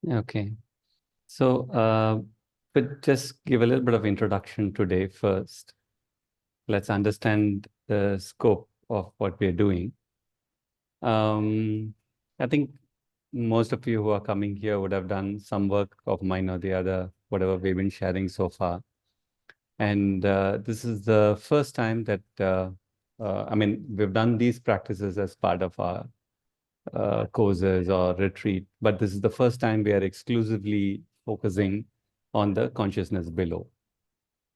Okay. So, but just give a little bit of introduction today first. Let's understand the scope of what we're doing. I think most of you who are coming here would have done some work of mine or the other, whatever we've been sharing so far. And this is the first time that, I mean, we've done these practices as part of our courses or retreat, but this is the first time we are exclusively focusing on the consciousness below.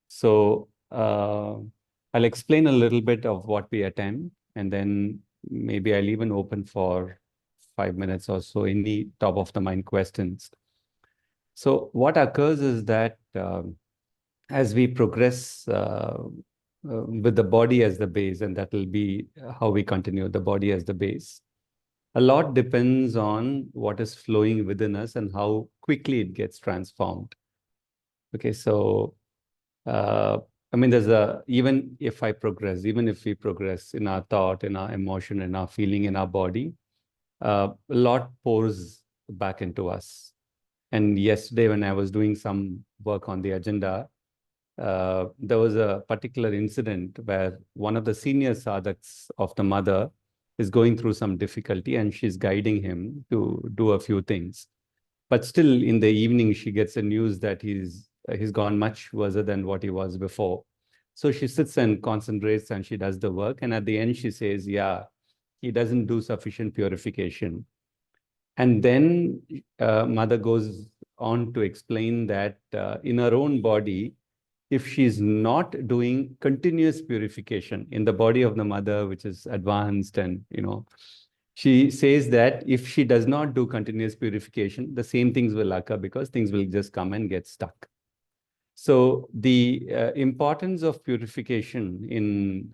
So I'll explain a little bit of what we attempt, and then maybe I'll even open for 5 minutes or so, any top of the mind questions. So what occurs is that as we progress with the body as the base, and that will be how we continue, the body as the base, a lot depends on what is flowing within us and how quickly it gets transformed. Okay, so I mean, even if we progress in our thought, in our emotion, in our feeling, in our body, a lot pours back into us. And yesterday, when I was doing some work on the agenda, there was a particular incident where one of the senior sadhaks of the mother is going through some difficulty, and she's guiding him to do a few things. But still, in the evening, she gets the news that he's gone much worse than what he was before. So she sits and concentrates and she does the work. And at the end, she says, yeah, he doesn't do sufficient purification. And then mother goes on to explain that in her own body, if she's not doing continuous purification in the body of the mother, which is advanced, and she says that if she does not do continuous purification, the same things will occur because things will just come and get stuck. So the importance of purification in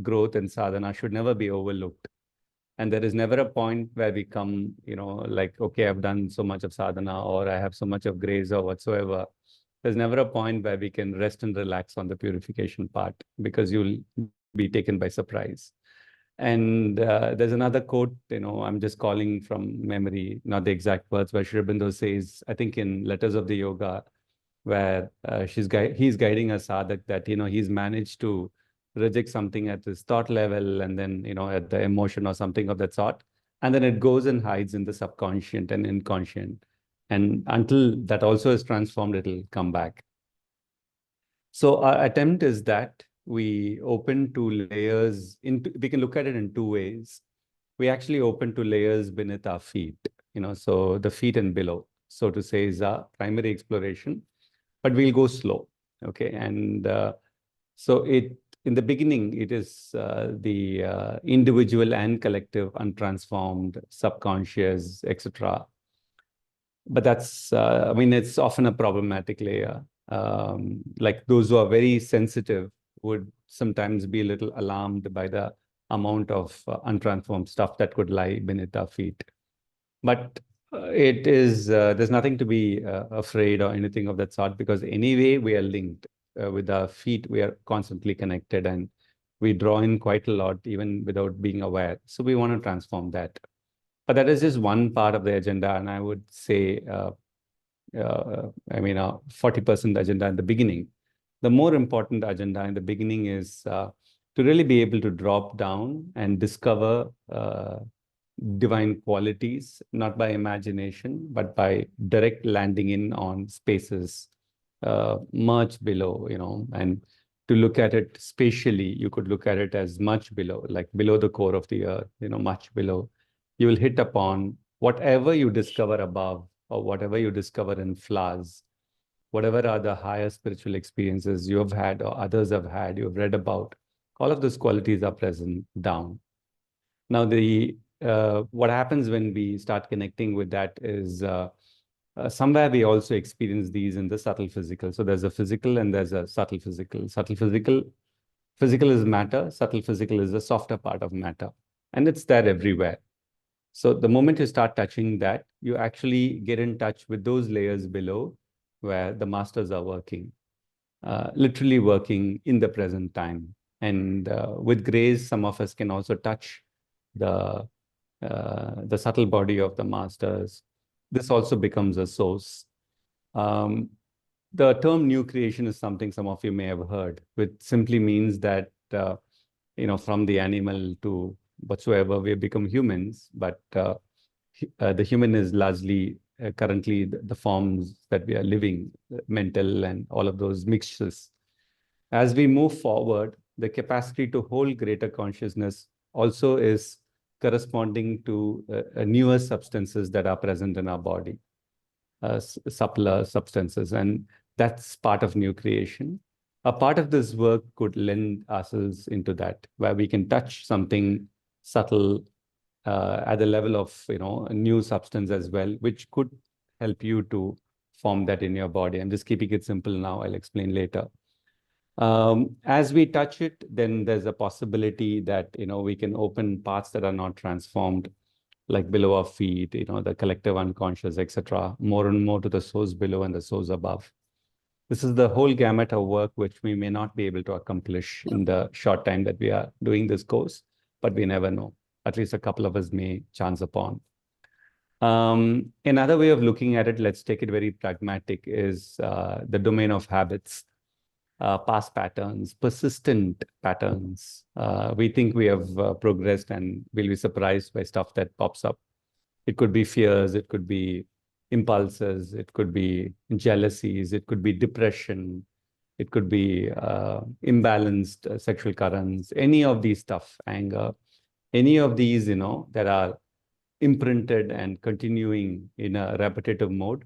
growth and sadhana should never be overlooked. And there is never a point where we come, like, okay, I've done so much of sadhana, or I have so much of grace or whatsoever. There's never a point where we can rest and relax on the purification part, because you'll be taken by surprise. And there's another quote, I'm just calling from memory, not the exact words, where Sri Aurobindo says, I think in Letters of the Yoga, where he's guiding a sadhak that, he's managed to reject something at his thought level, and then, at the emotion or something of that sort. And then it goes and hides in the subconscious and inconscient. And until that also is transformed, it'll come back. So our attempt is that we open to layers. We can look at it in two ways. We actually open to layers beneath our feet, so the feet and below, so to say, is our primary exploration, but we'll go slow. Okay. And so in the beginning, it is the individual and collective, untransformed, subconscious, etc. But that's, I mean, it's often a problematic layer. Like those who are very sensitive would sometimes be a little alarmed by the amount of untransformed stuff that could lie beneath our feet. But there's nothing to be afraid or anything of that sort, because anyway, we are linked with our feet. We are constantly connected, and we draw in quite a lot even without being aware. So we want to transform that. But that is just one part of the agenda. And I would say, I mean, 40% agenda in the beginning. The more important agenda in the beginning is to really be able to drop down and discover divine qualities, not by imagination, but by direct landing in on spaces much below, and to look at it spatially, you could look at it as much below, like below the core of the earth, much below. You will hit upon whatever you discover above, or whatever you discover in flowers, whatever are the higher spiritual experiences you have had or others have had, you've read about, all of those qualities are present down. Now, what happens when we start connecting with that is somewhere we also experience these in the subtle physical. So there's a physical and there's a subtle physical. Physical is matter. Subtle physical is the softer part of matter. And it's there everywhere. So the moment you start touching that, you actually get in touch with those layers below where the masters are working, literally working in the present time. And with grace, some of us can also touch the subtle body of the masters. This also becomes a source. Um, the term new creation is something some of you may have heard, which simply means that, from the animal to whatsoever, we have become humans, but the human is largely currently the forms that we are living, mental and all of those mixtures. As we move forward, the capacity to hold greater consciousness also is corresponding to newer substances that are present in our body, subtler substances, and that's part of new creation. A part of this work could lend ourselves into that, where we can touch something subtle at the level of a new substance as well, which could help you to form that in your body. I'm just keeping it simple now. I'll explain later. As we touch it, then there's a possibility that we can open parts that are not transformed, like below our feet, the collective unconscious, etc., more and more to the source below and the source above. This is the whole gamut of work which we may not be able to accomplish in the short time that we are doing this course, but we never know. At least a couple of us may chance upon. Another way of looking at it, let's take it very pragmatic, is the domain of habits. Past patterns, persistent patterns. We think we have progressed and we'll be surprised by stuff that pops up. It could be fears, it could be impulses, it could be jealousies, it could be depression, it could be imbalanced sexual currents, any of these stuff, anger, any of these, that are imprinted and continuing in a repetitive mode.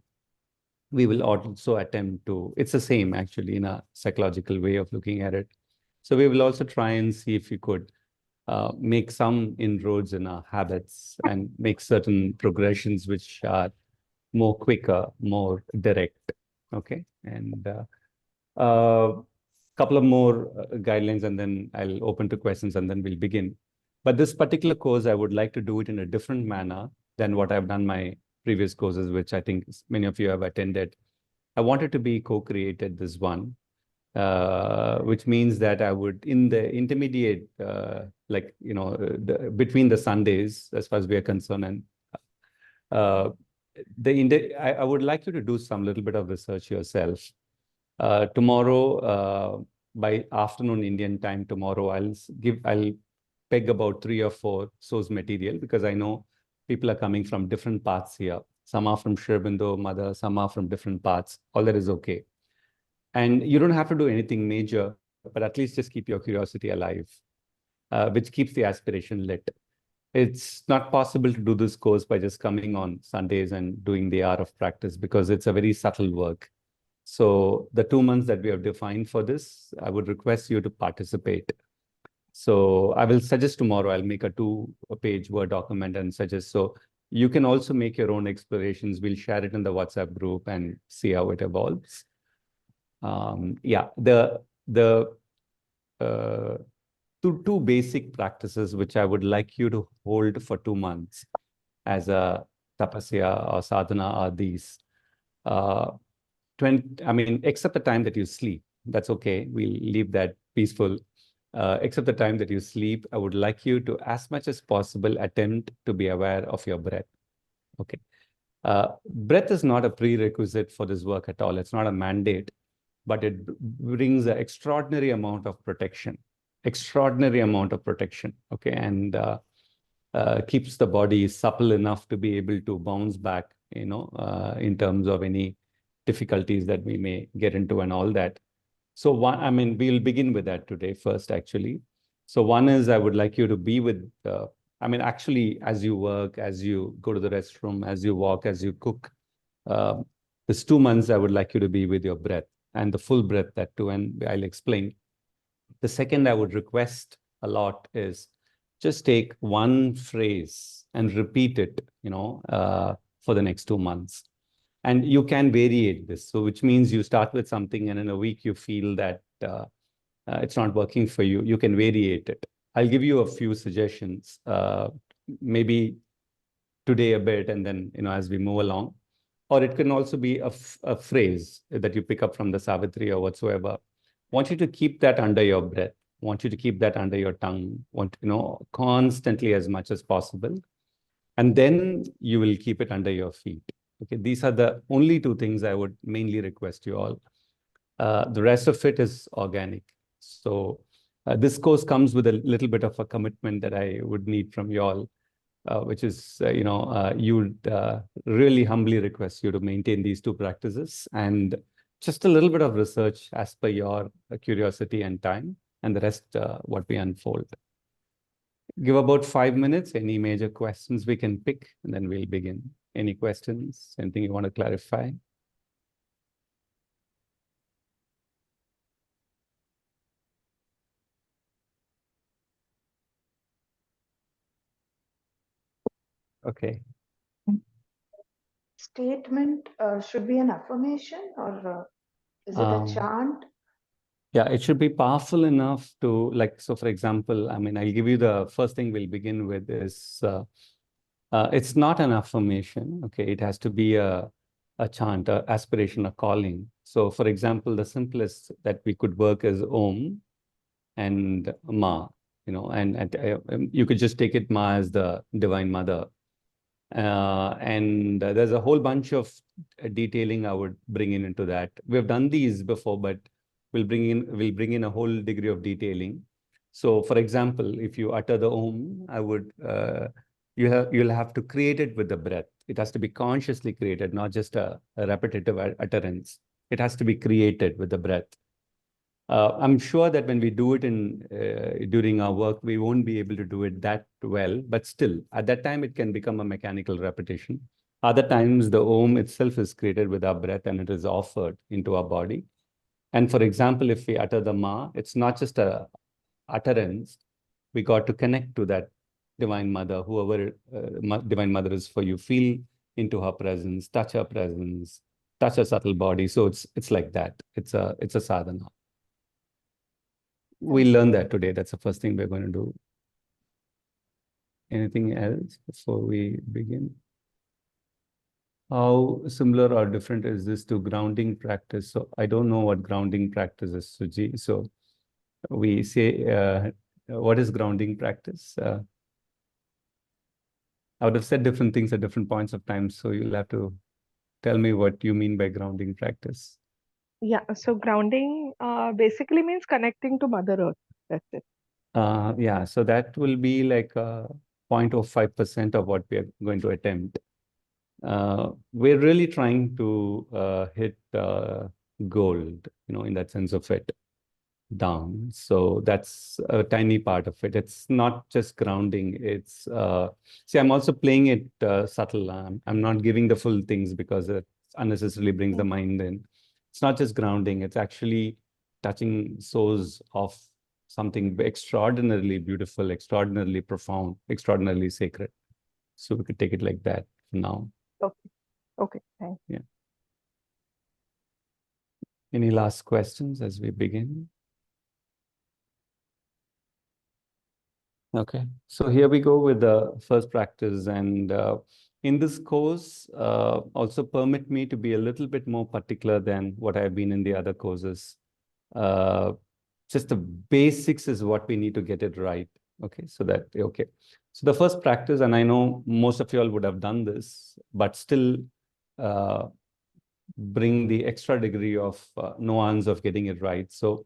We will also attempt to, it's the same actually in a psychological way of looking at it. So we will also try and see if we could make some inroads in our habits and make certain progressions which are more quicker, more direct. Okay. And couple of more guidelines, and then I'll open to questions, and then we'll begin. But this particular course, I would like to do it in a different manner than what I've done my previous courses, which I think many of you have attended. I wanted to be co-created, this one, which means that I would, in the intermediate, between the Sundays, as far as we are concerned, and I would like you to do some little bit of research yourself. Tomorrow, by afternoon Indian time tomorrow, I'll peg about 3 or 4 source material, because I know people are coming from different paths here. Some are from Sri Aurobindo, Mother, some are from different paths. All that is okay. And you don't have to do anything major, but at least just keep your curiosity alive, which keeps the aspiration lit. It's not possible to do this course by just coming on Sundays and doing the hour of practice, because it's a very subtle work. So the 2 months that we have defined for this, I would request you to participate. So I will suggest tomorrow, I'll make a 2-page Word document and suggest. So you can also make your own explorations. We'll share it in the WhatsApp group and see how it evolves. Two basic practices which I would like you to hold for 2 months as a tapasya or sadhana are these. Except the time that you sleep, that's okay. We'll leave that peaceful. Except the time that you sleep, I would like you to, as much as possible, attempt to be aware of your breath. Okay. Breath is not a prerequisite for this work at all. It's not a mandate, but it brings an extraordinary amount of protection. Extraordinary amount of protection. Okay. And keeps the body supple enough to be able to bounce back, in terms of any difficulties that we may get into and all that. So we'll begin with that today first, actually. So one is, I would like you to be with, actually, as you work, as you go to the restroom, as you walk, as you cook, this 2 months, I would like you to be with your breath, and the full breath, that too, and I'll explain. The second I would request a lot is just take one phrase and repeat it, for the next 2 months. And you can variate this. So which means you start with something and in a week you feel that it's not working for you. You can variate it. I'll give you a few suggestions, maybe today a bit, and then, as we move along. Or it can also be a phrase that you pick up from the Savitri or whatsoever. I want you to keep that under your breath. want you to keep that under your tongue, constantly as much as possible. And then you will keep it under your feet. Okay, these are the only two things I would mainly request you all. The rest of it is organic. So this course comes with a little bit of a commitment that I would need from you all, which is, you would really humbly request you to maintain these two practices and just a little bit of research as per your curiosity and time, and the rest, what we unfold. Give about 5 minutes. Any major questions we can pick, and then we'll begin. Any questions? Anything you want to clarify? Okay. Statement should be an affirmation, or is it a chant? Yeah, it should be powerful enough to, like, so for example, I mean, I'll give you the first thing we'll begin with is, it's not an affirmation, okay? It has to be a chant, a aspiration, a calling. So for example, the simplest that we could work is Om and Ma, and you could just take it Ma as the Divine Mother. And there's a whole bunch of detailing I would bring into that. We've done these before, but we'll bring in a whole degree of detailing. So, for example, if you utter the Om, you'll have to create it with the breath. It has to be consciously created, not just a repetitive utterance. It has to be created with the breath. I'm sure that when we do it during our work, we won't be able to do it that well, but still, at that time, it can become a mechanical repetition. Other times, the Om itself is created with our breath and it is offered into our body. And for example, if we utter the Ma, it's not just a utterance. We got to connect to that Divine Mother, whoever Divine Mother is for you. Feel into her presence, touch her presence, touch her subtle body. So it's like that. It's a sadhana. We'll learn that today. That's the first thing we're going to do. Anything else before we begin? How similar or different is this to grounding practice? So I don't know what grounding practice is, Suji. So we say, what is grounding practice? I would have said different things at different points of time. So you'll have to tell me what you mean by grounding practice. Yeah, so grounding basically means connecting to Mother Earth. That's it. Yeah, so that will be like 0.05% of what we are going to attempt. We're really trying to hit gold, in that sense of it, down. So that's a tiny part of it. It's not just grounding. It's see, I'm also playing it subtle. I'm not giving the full things because it unnecessarily brings the mind in. It's not just grounding. It's actually touching source of something extraordinarily beautiful, extraordinarily profound, extraordinarily sacred. So we could take it like that for now. Okay, thanks. Yeah. Any last questions as we begin? Okay, so here we go with the first practice. And in this course, also permit me to be a little bit more particular than what I've been in the other courses. Just the basics is what we need to get it right. Okay, so the first practice, and I know most of you all would have done this, but still bring the extra degree of nuance of getting it right. So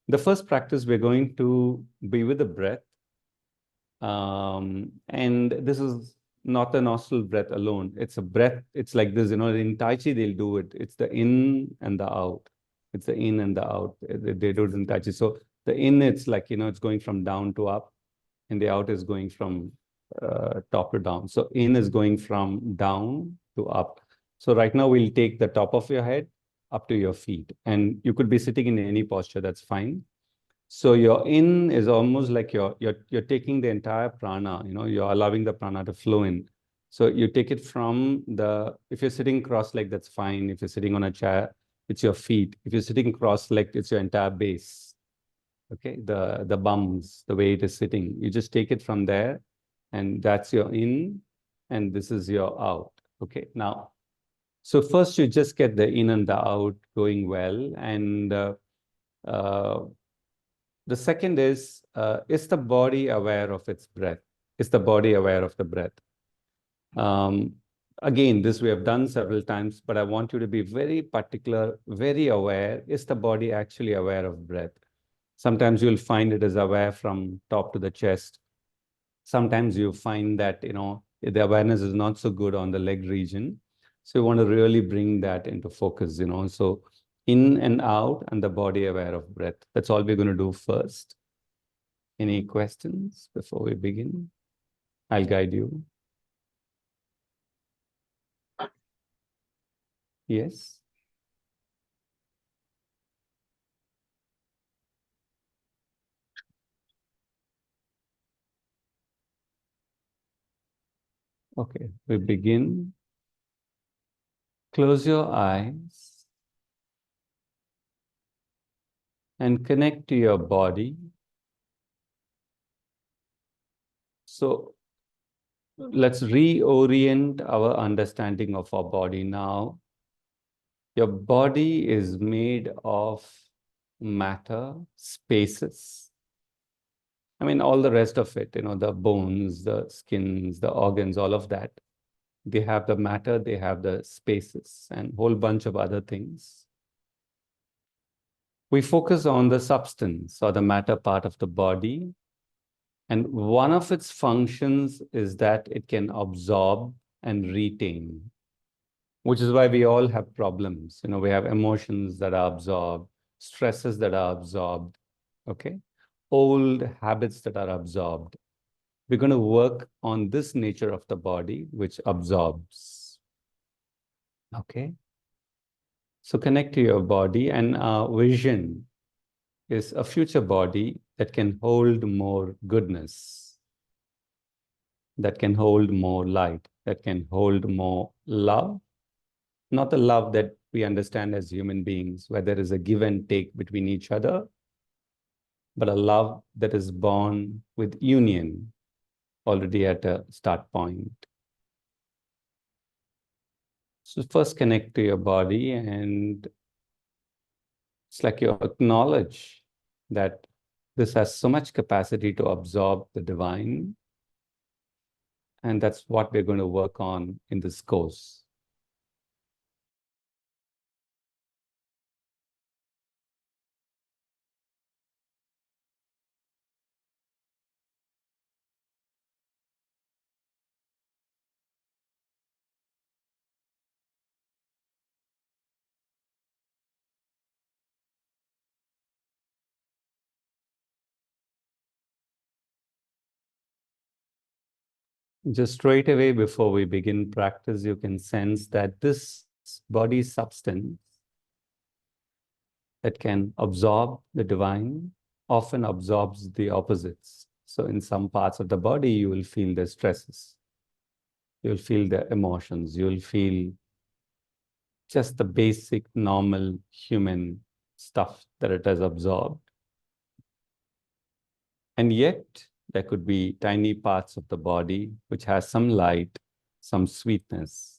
the first practice, we're going to be with the breath. And this is not the nostril breath alone. It's a breath. It's like this, in Tai Chi, they'll do it. It's the in and the out. It's the in and the out. They do it in Tai Chi. So the in, it's like, it's going from down to up, and the out is going from top to down. So in is going from down to up. So right now we'll take the top of your head up to your feet, and you could be sitting in any posture. That's fine. So your in is almost like you're taking the entire prana, you're allowing the prana to flow in. So you take it from if you're sitting cross-legged, that's fine. If you're sitting on a chair, it's your feet. If you're sitting cross-legged, it's your entire base. Okay, the bums, the way it is sitting. You just take it from there, and that's your in, and this is your out. Okay, now, so first you just get the in and the out going well, and The second is the body aware of its breath? Is the body aware of the breath? Again, this we have done several times, but I want you to be very particular, very aware. Is the body actually aware of breath? Sometimes you'll find it is aware from top to the chest. Sometimes you find that, the awareness is not so good on the leg region. So you want to really bring that into focus, So in and out and the body aware of breath. That's all we're going to do first. Any questions before we begin? I'll guide you. Yes? Okay, we begin. Close your eyes and connect to your body. So let's reorient our understanding of our body now. Your body is made of matter, spaces. I mean, all the rest of it, the bones, the skins, the organs, all of that. They have the matter, they have the spaces, and a whole bunch of other things. We focus on the substance or the matter part of the body. And one of its functions is that it can absorb and retain, which is why we all have problems. We have emotions that are absorbed, stresses that are absorbed, okay? Old habits that are absorbed. We're going to work on this nature of the body, which absorbs, okay? So connect to your body, and our vision is a future body that can hold more goodness, that can hold more light, that can hold more love. Not the love that we understand as human beings, where there is a give and take between each other, but a love that is born with union already at a start point. So first connect to your body, and it's like you acknowledge that this has so much capacity to absorb the divine. And that's what we're going to work on in this course. Just straight away before we begin practice, you can sense that this body substance that can absorb the divine often absorbs the opposites. So in some parts of the body, you will feel the stresses. You'll feel the emotions. You'll feel just the basic, normal human stuff that it has absorbed. And yet, there could be tiny parts of the body which has some light, some sweetness.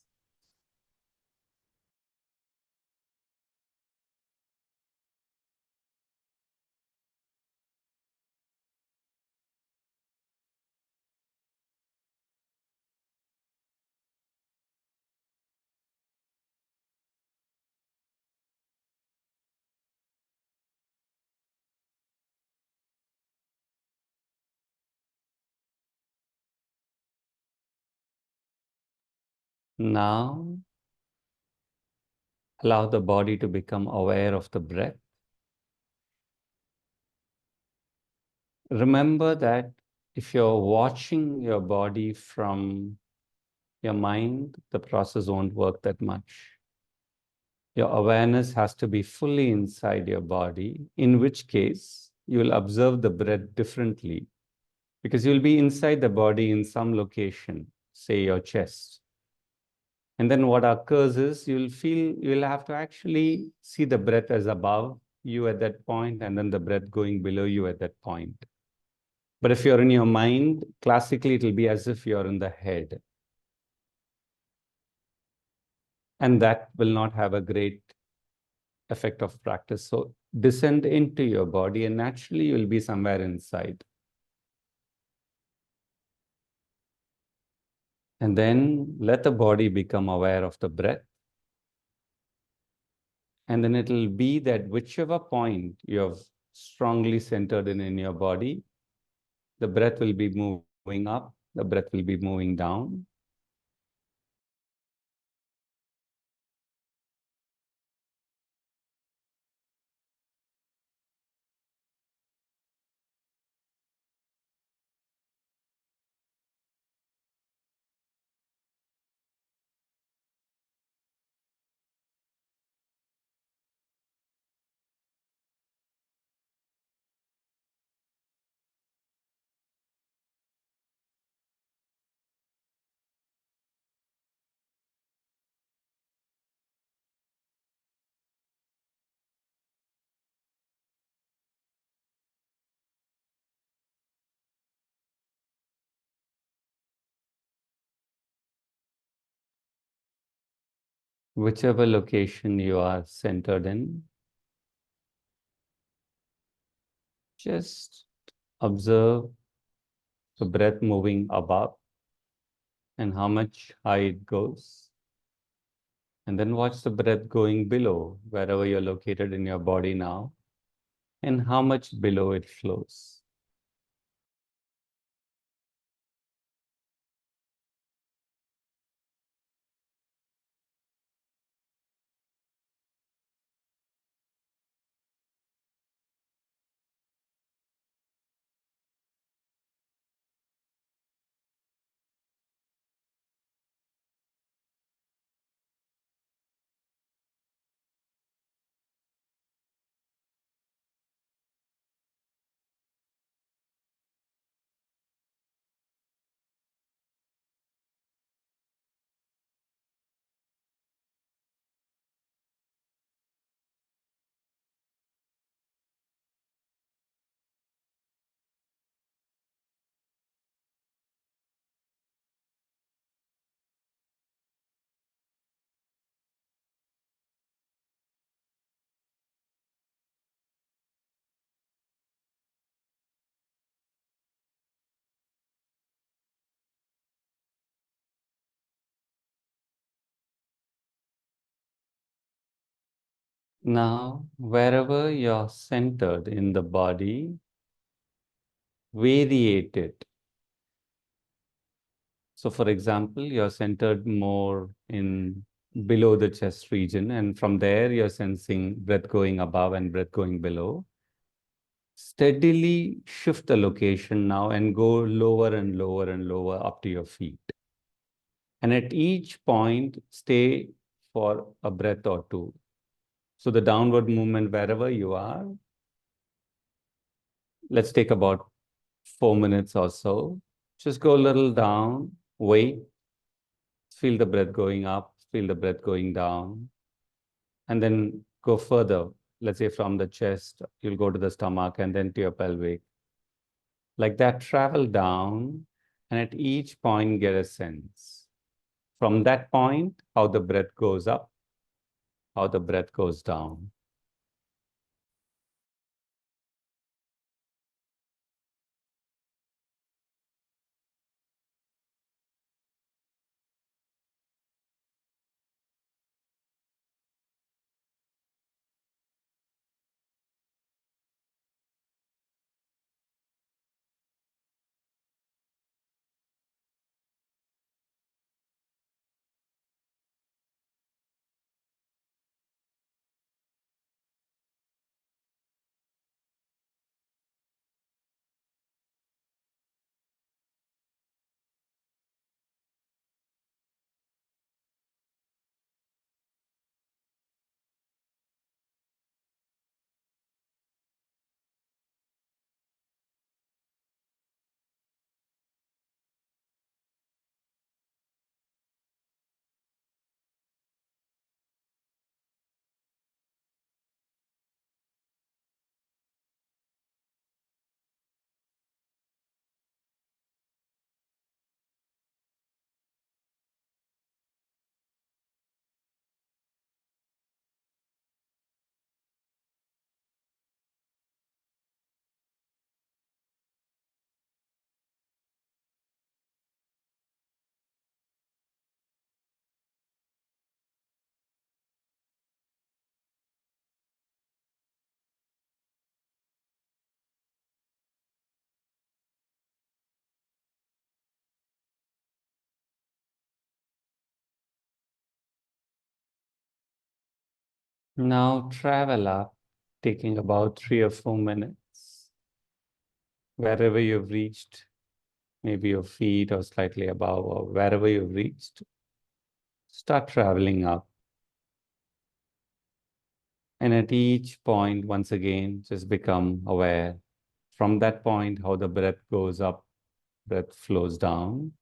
Now, allow the body to become aware of the breath. Remember that if you're watching your body from your mind, the process won't work that much. Your awareness has to be fully inside your body, in which case you will observe the breath differently because you'll be inside the body in some location, say your chest. And then what occurs is you'll have to actually see the breath as above you at that point, and then the breath going below you at that point. But if you're in your mind, classically, it'll be as if you're in the head. And that will not have a great effect of practice. So descend into your body, and naturally you'll be somewhere inside. And then let the body become aware of the breath. And then it'll be that whichever point you have strongly centered in your body, the breath will be moving up, the breath will be moving down. Whichever location you are centered in, just observe the breath moving above and how much high it goes. And then watch the breath going below, wherever you're located in your body now, and how much below it flows. Now, wherever you're centered in the body, variate it. So for example, you're centered more in below the chest region, and from there you're sensing breath going above and breath going below. Steadily shift the location now and go lower and lower and lower up to your feet. And at each point, stay for a breath or two. So the downward movement, wherever you are, let's take about 4 minutes or so. Just go a little down, wait, feel the breath going up, feel the breath going down, and then go further. Let's say from the chest, you'll go to the stomach and then to your pelvic. Like that, travel down, and at each point, get a sense. From that point, how the breath goes up, how the breath goes down. Now travel up, taking about 3 or 4 minutes. Wherever you've reached, maybe your feet or slightly above, or wherever you've reached, start traveling up. And at each point, once again, just become aware from that point how the breath goes up, breath flows down,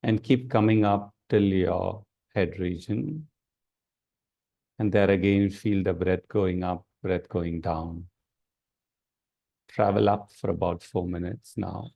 and keep coming up till your head region. And there again, feel the breath going up, breath going down. Travel up for about 4 minutes now.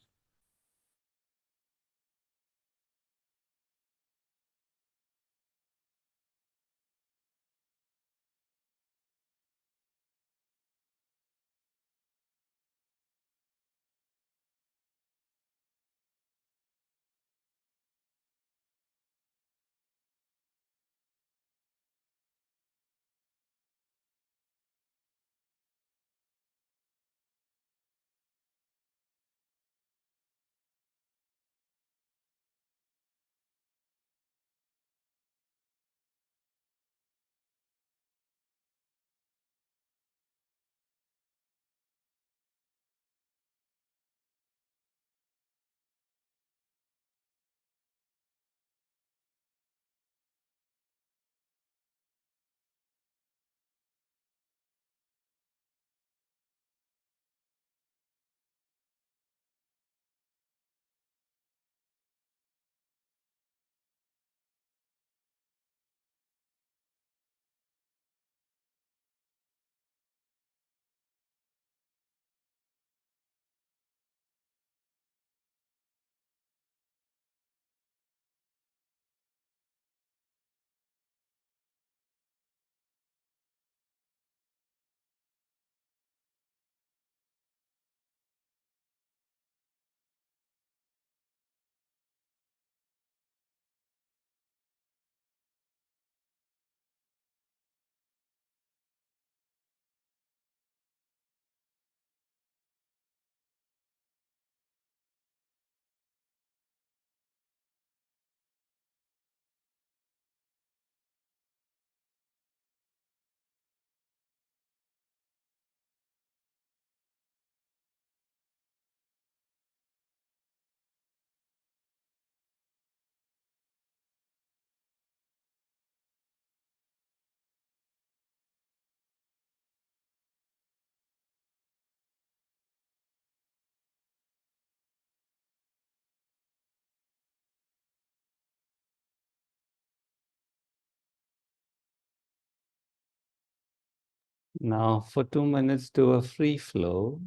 Now, for 2 minutes, do a free flow.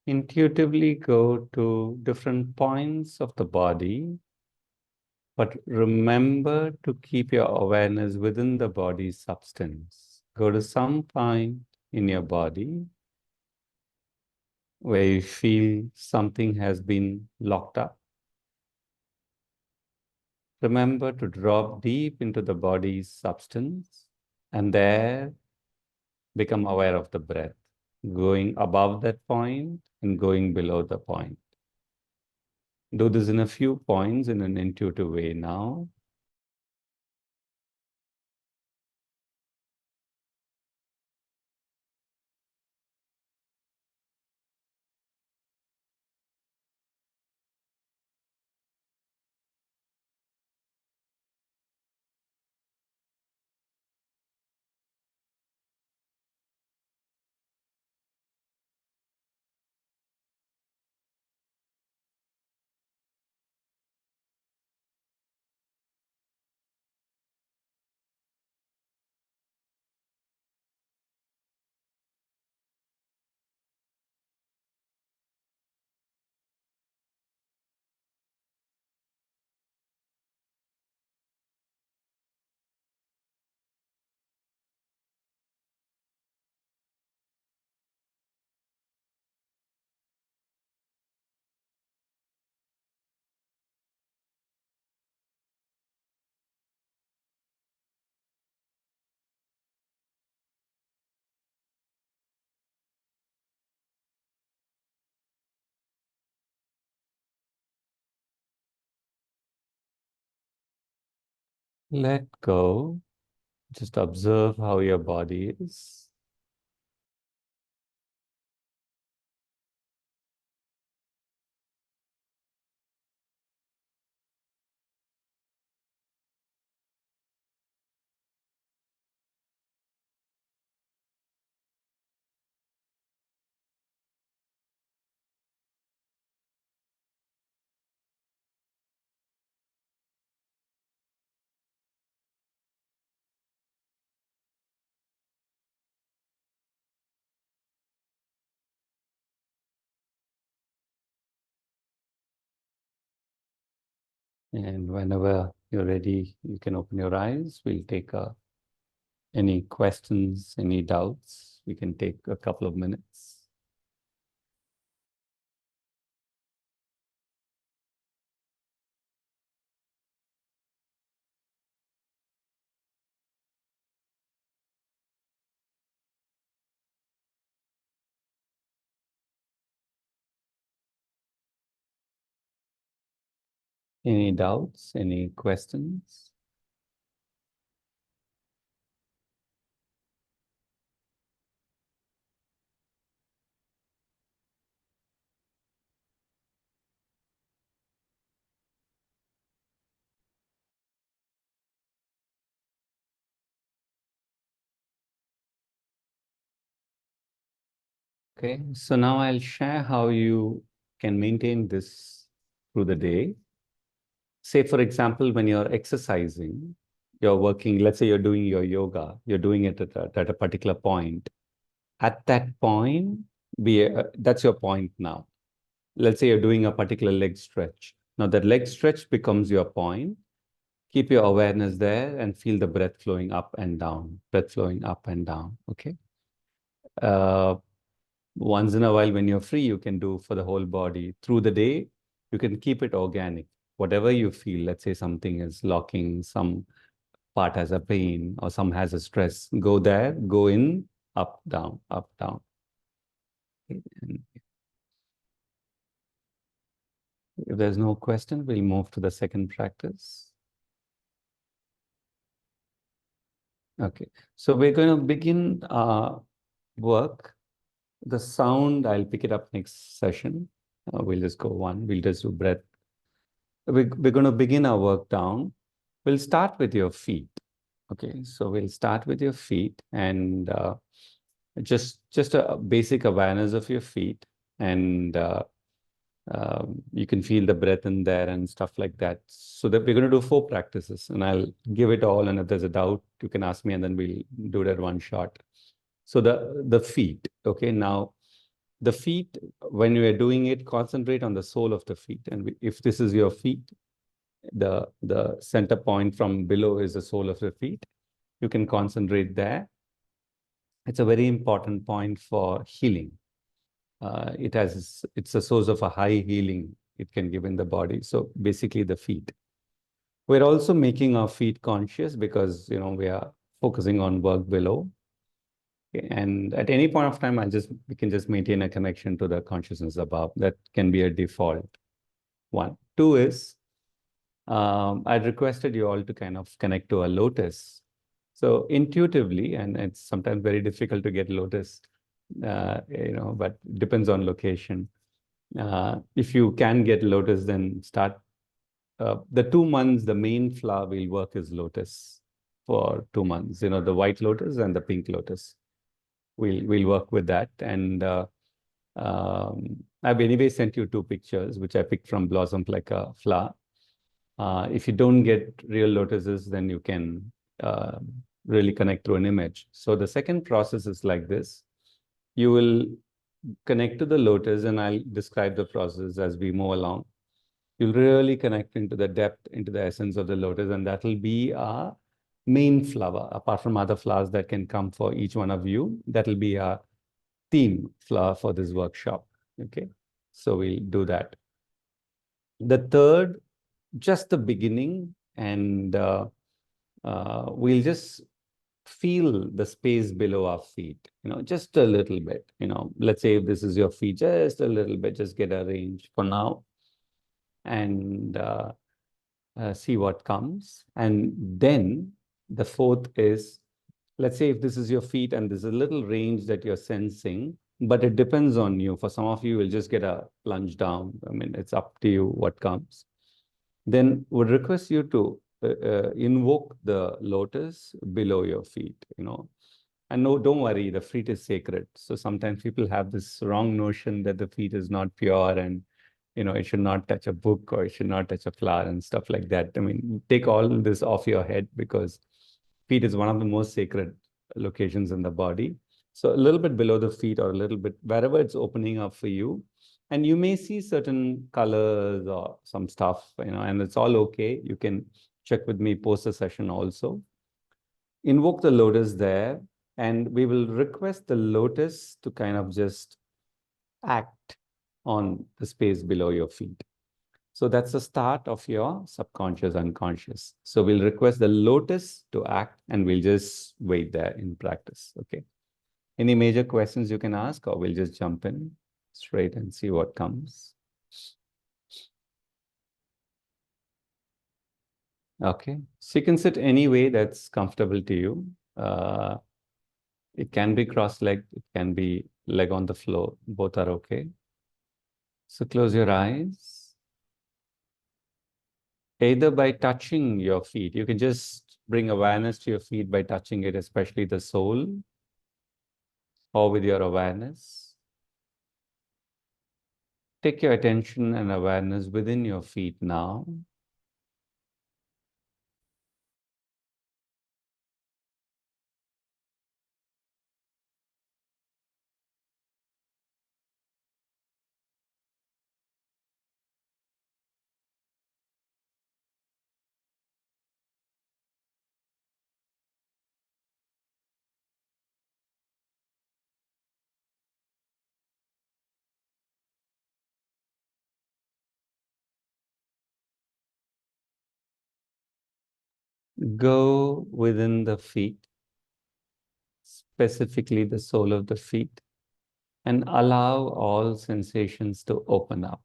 Intuitively go to different points of the body, but remember to keep your awareness within the body's substance. Go to some point in your body where you feel something has been locked up. Remember to drop deep into the body's substance and there become aware of the breath, going above that point and going below the point. Do this in a few points in an intuitive way now. Let go. Just observe how your body is. And whenever you're ready, you can open your eyes. We'll take any questions, any doubts. We can take a couple of minutes. Any doubts, any questions? Okay, so now I'll share how you can maintain this through the day. Say, for example, when you're exercising, you're working, let's say you're doing your yoga, you're doing it at a particular point. At that point, that's your point now. Let's say you're doing a particular leg stretch. Now that leg stretch becomes your point. Keep your awareness there and feel the breath flowing up and down, breath flowing up and down, okay? Uh, Once in a while when you're free, you can do for the whole body. Through the day, you can keep it organic. Whatever you feel, let's say something is locking, some part has a pain or some has a stress, go there, go in, up, down, up, down. Okay. And if there's no question, we'll move to the second practice. Okay, so we're going to begin work. The sound, I'll pick it up next session. We'll just go one. We'll just do breath. We're going to begin our work down. We'll start with your feet. Okay, so we'll start with your feet and just a basic awareness of your feet, and you can feel the breath in there and stuff like that. So that we're going to do 4 practices, and I'll give it all. And if there's a doubt, you can ask me, and then we'll do it at one shot. So the feet. Okay, now the feet, when you are doing it, concentrate on the sole of the feet. And if this is your feet, the center point from below is the sole of the feet. You can concentrate there. It's a very important point for healing. It's a source of a high healing it can give in the body. So basically the feet. We're also making our feet conscious because, we are focusing on work below. And at any point of time, we can just maintain a connection to the consciousness above. That can be a default one. 2 is, I'd requested you all to kind of connect to a lotus. So intuitively, and it's sometimes very difficult to get lotus, but depends on location. If you can get lotus, then start. The 2 months, the main flower we'll work is lotus for 2 months. The white lotus and the pink lotus. We'll work with that. And I've anyway sent you 2 pictures, which I picked from Blossom Like a Flower. If you don't get real lotuses, then you can really connect through an image. So the second process is like this. You will connect to the lotus, and I'll describe the process as we move along. You'll really connect into the depth, into the essence of the lotus, and that will be our main flower, apart from other flowers that can come for each one of you. That will be our theme flower for this workshop. Okay, so we'll do that. The third, just the beginning, and we'll just feel the space below our feet, just a little bit. Let's say if this is your feet, just a little bit, just get a range for now, and see what comes. And then the fourth is let's say if this is your feet and there's a little range that you're sensing, but it depends on you. For some of you, you'll just get a plunge down. I mean, it's up to you what comes. Then would request you to invoke the lotus below your feet, And no, don't worry, the feet is sacred. So sometimes people have this wrong notion that the feet is not pure and, it should not touch a book or it should not touch a flower and stuff like that. I mean, take all this off your head because feet is one of the most sacred locations in the body. So a little bit below the feet or a little bit wherever it's opening up for you. And you may see certain colors or some stuff, and it's all okay. You can check with me post the session also. Invoke the lotus there, and we will request the lotus to kind of just act on the space below your feet. So that's the start of your subconscious, unconscious. So we'll request the lotus to act and we'll just wait there in practice. Okay. Any major questions you can ask, or we'll just jump in straight and see what comes. Okay. So you can sit any way that's comfortable to you. It can be cross-legged, it can be leg on the floor. Both are okay. So close your eyes. Either by touching your feet, you can just bring awareness to your feet by touching it, especially the sole, or with your awareness. Take your attention and awareness within your feet now. Go within the feet, specifically the sole of the feet, and allow all sensations to open up.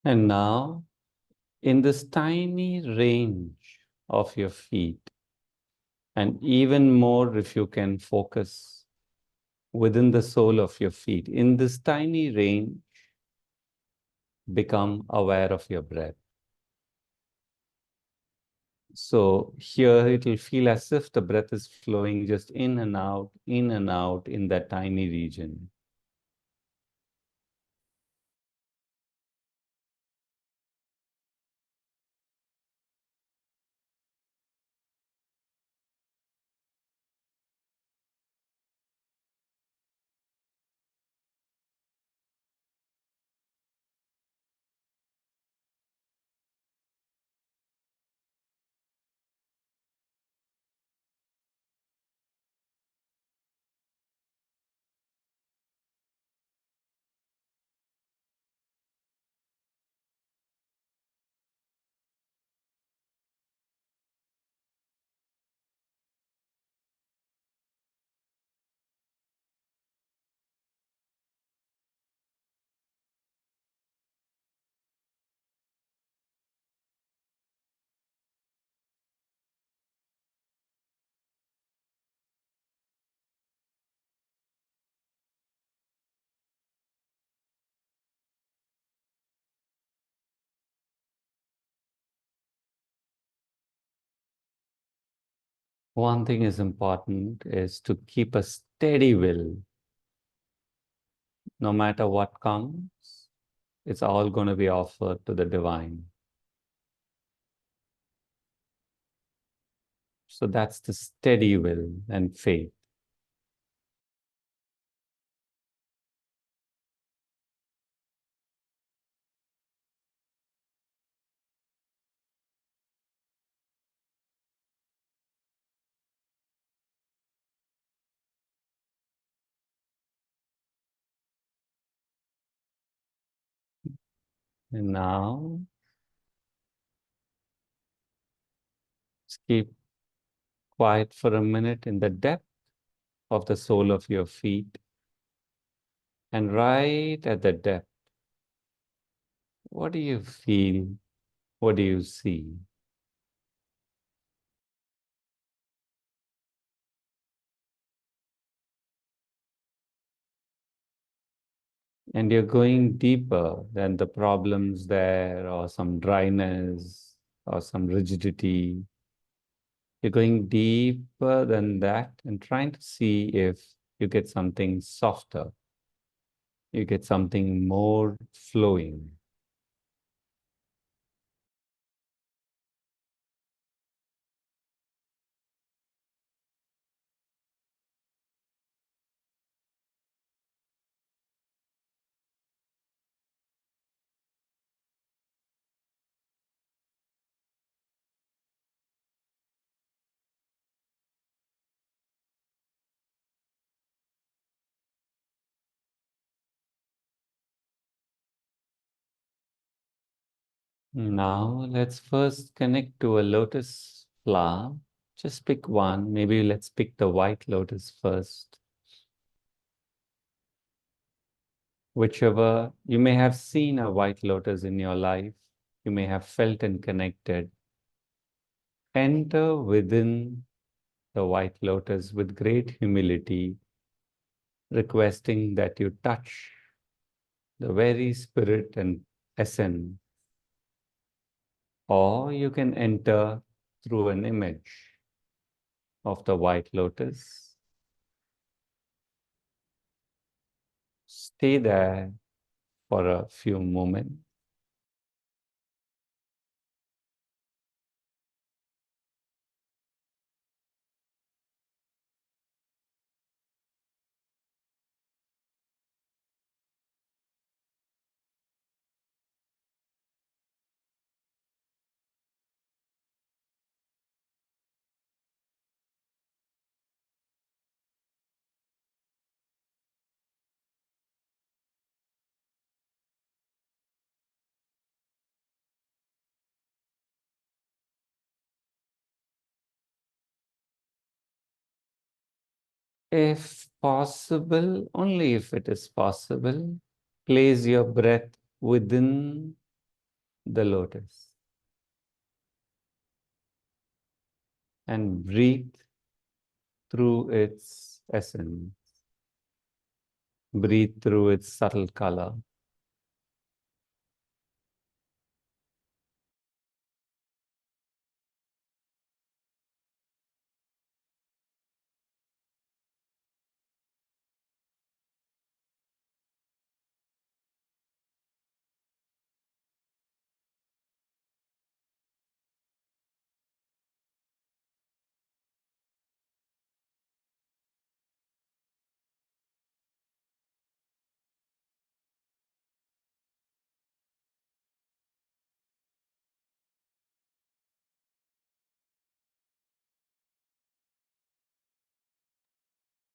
And now, in this tiny range of your feet, and even more if you can focus within the sole of your feet, in this tiny range, become aware of your breath. So here it will feel as if the breath is flowing just in and out in that tiny region. One thing is important is to keep a steady will. No matter what comes, it's all going to be offered to the divine. So that's the steady will and faith. And now, just keep quiet for a minute in the depth of the sole of your feet. And right at the depth, what do you feel? What do you see? And you're going deeper than the problems there, or some dryness, or some rigidity. You're going deeper than that and trying to see if you get something softer, you get something more flowing. Now let's first connect to a lotus flower. Just pick one. Maybe let's pick the white lotus first. Whichever, you may have seen a white lotus in your life. You may have felt and connected. Enter within the white lotus with great humility, requesting that you touch the very spirit and essence. Or you can enter through an image of the white lotus. Stay there for a few moments. If possible, only if it is possible, place your breath within the lotus and breathe through its essence. Breathe through its subtle color.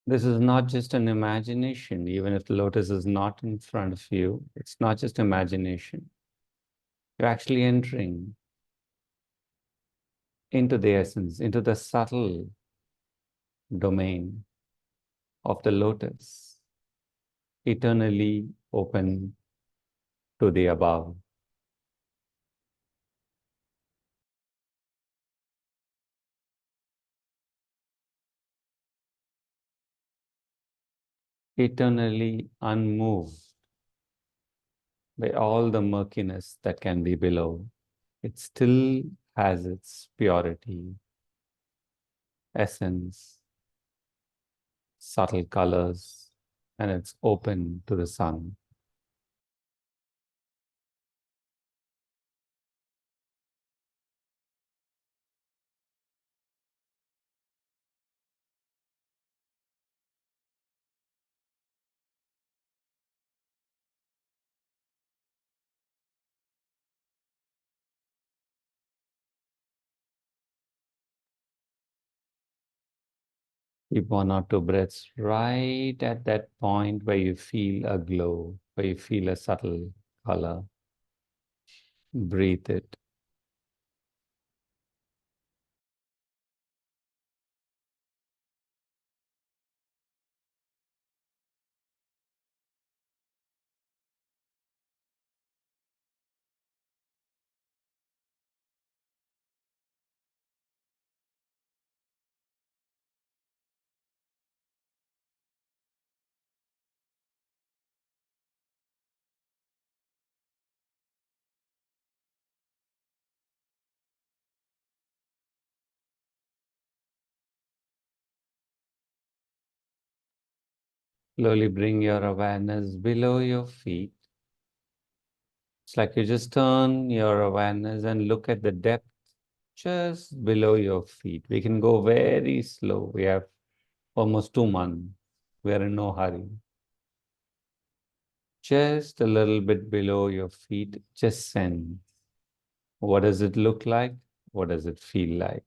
This is not just an imagination, even if the lotus is not in front of you. It's not just imagination. You're actually entering into the essence, into the subtle domain of the lotus, eternally open to the above. Eternally unmoved by all the murkiness that can be below. It still has its purity, essence, subtle colors, and it's open to the sun. Keep 1 or 2 breaths right at that point where you feel a glow, where you feel a subtle color. Breathe it. Slowly bring your awareness below your feet. It's like you just turn your awareness and look at the depth just below your feet. We can go very slow. We have almost 2 months. We are in no hurry. Just a little bit below your feet, just sense. What does it look like? What does it feel like?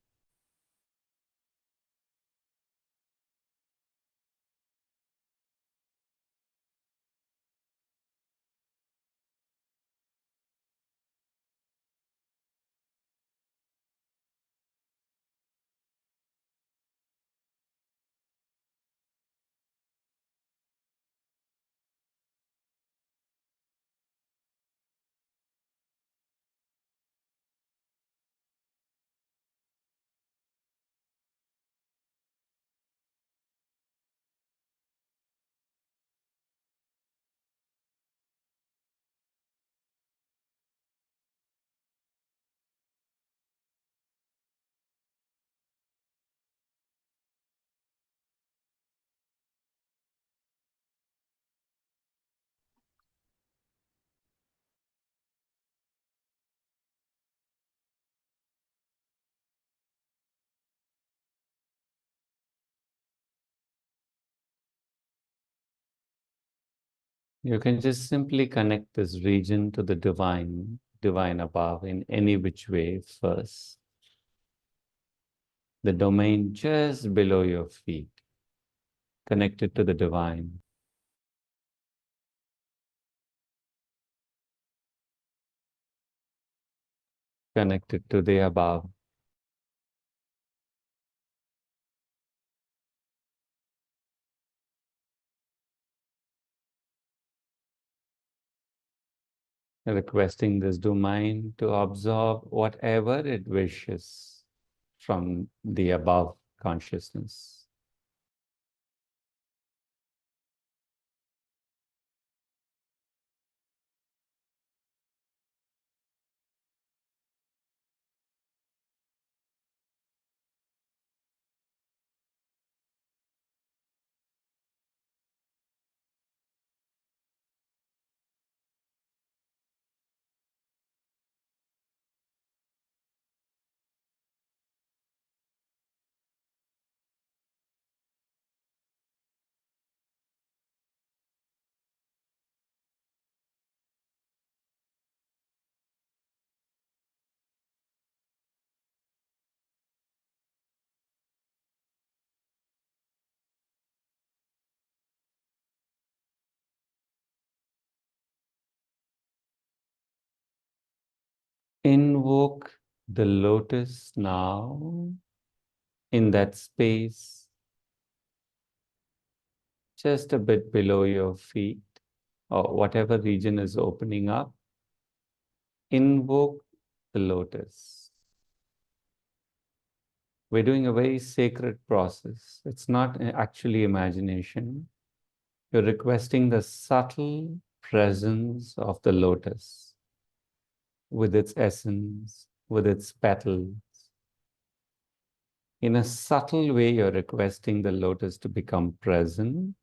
You can just simply connect this region to the divine above in any which way first. The domain just below your feet, connected to the divine. Connected to the above. Requesting this domain to absorb whatever it wishes from the above consciousness. Invoke the lotus now in that space, just a bit below your feet, or whatever region is opening up. Invoke the lotus. We're doing a very sacred process. It's not actually imagination. You're requesting the subtle presence of the lotus with its essence, with its petals. In a subtle way, you're requesting the lotus to become present.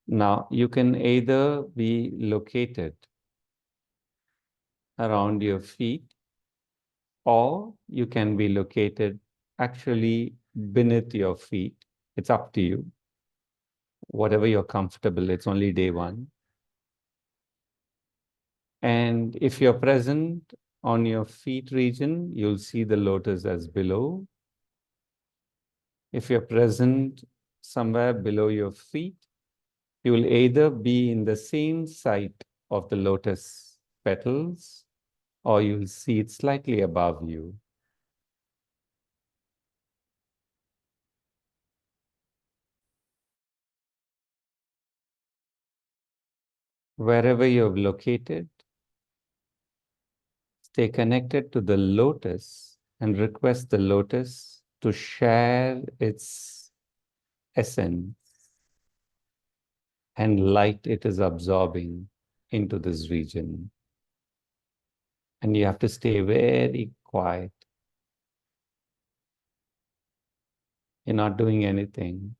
Now, you can either be located around your feet, or you can be located actually beneath your feet. It's up to you. Whatever you're comfortable, it's only day one. And if you're present on your feet region, you'll see the lotus as below. If you're present somewhere below your feet, you will either be in the same site of the lotus petals, or you'll see it slightly above you. Wherever you're located, stay connected to the lotus and request the lotus to share its essence and light it is absorbing into this region. And you have to stay very quiet. You're not doing anything.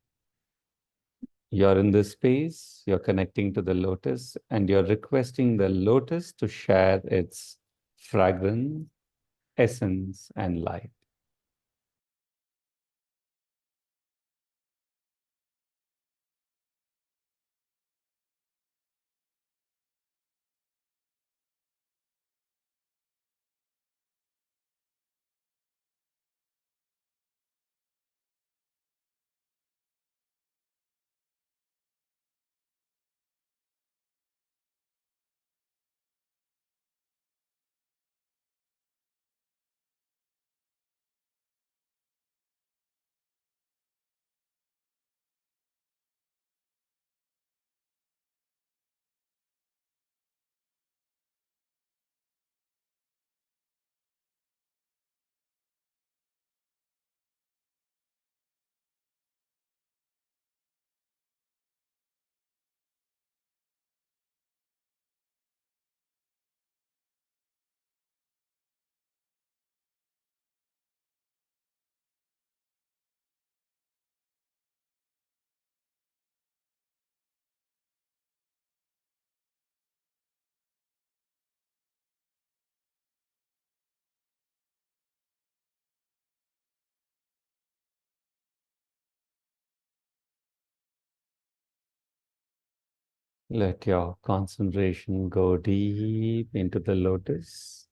You're in this space, you're connecting to the lotus, and you're requesting the lotus to share its fragrance, essence, and light. Let your concentration go deep into the lotus,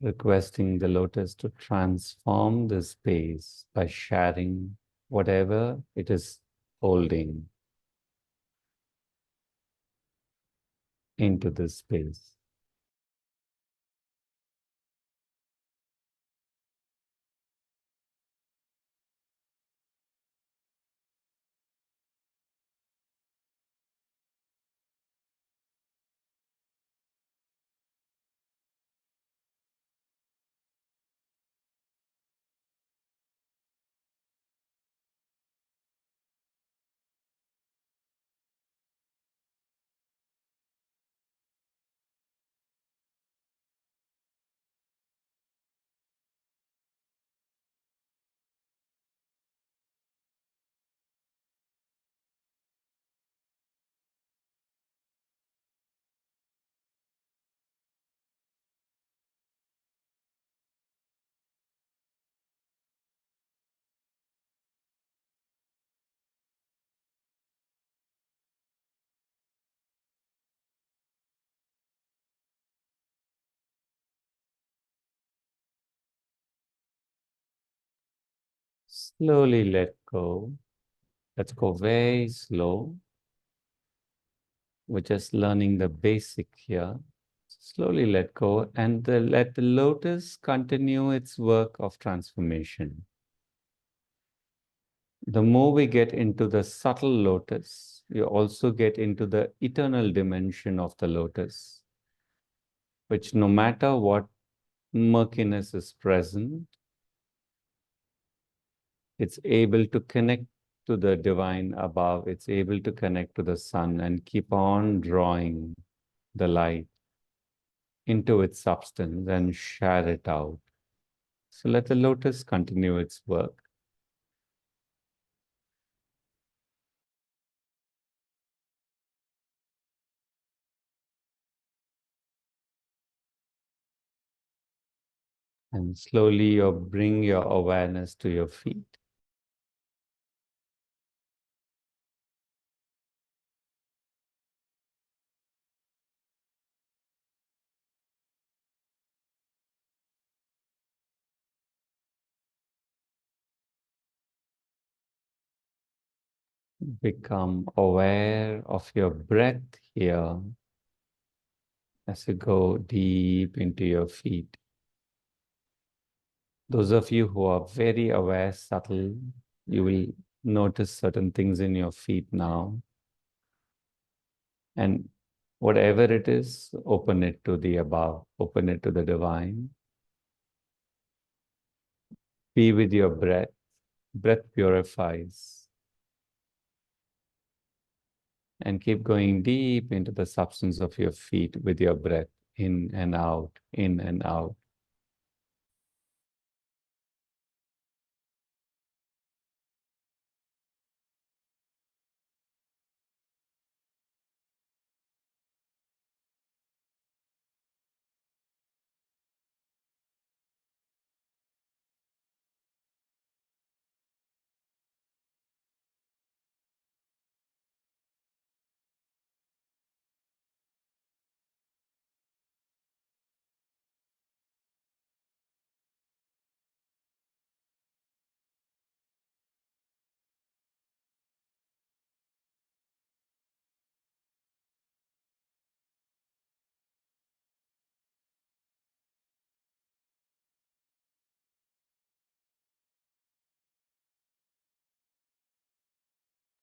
requesting the lotus to transform the space by sharing whatever it is holding into this space. Slowly let go. Let's go very slow. We're just learning the basic here. Slowly let go and let the lotus continue its work of transformation. The more we get into the subtle lotus, we also get into the eternal dimension of the lotus, which no matter what murkiness is present, it's able to connect to the divine above. It's able to connect to the sun and keep on drawing the light into its substance and share it out. So let the lotus continue its work. And slowly you bring your awareness to your feet. Become aware of your breath here as you go deep into your feet. Those of you who are very aware, subtle, you will notice certain things in your feet now. And whatever it is, open it to the above, open it to the divine. Be with your breath. Breath purifies. And keep going deep into the substance of your feet with your breath, in and out, in and out.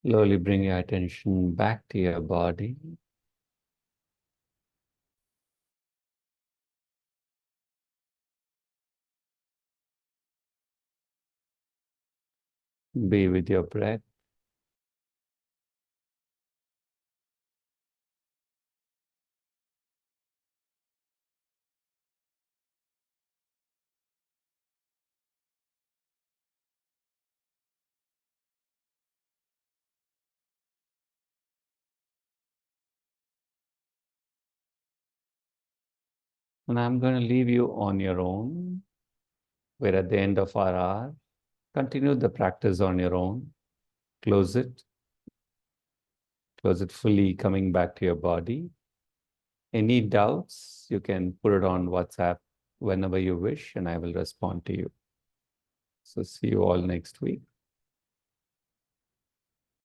Slowly bring your attention back to your body. Be with your breath. And I'm going to leave you on your own. We're at the end of our hour. Continue the practice on your own. Close it. Close it fully, coming back to your body. Any doubts, you can put it on WhatsApp whenever you wish, and I will respond to you. So see you all next week.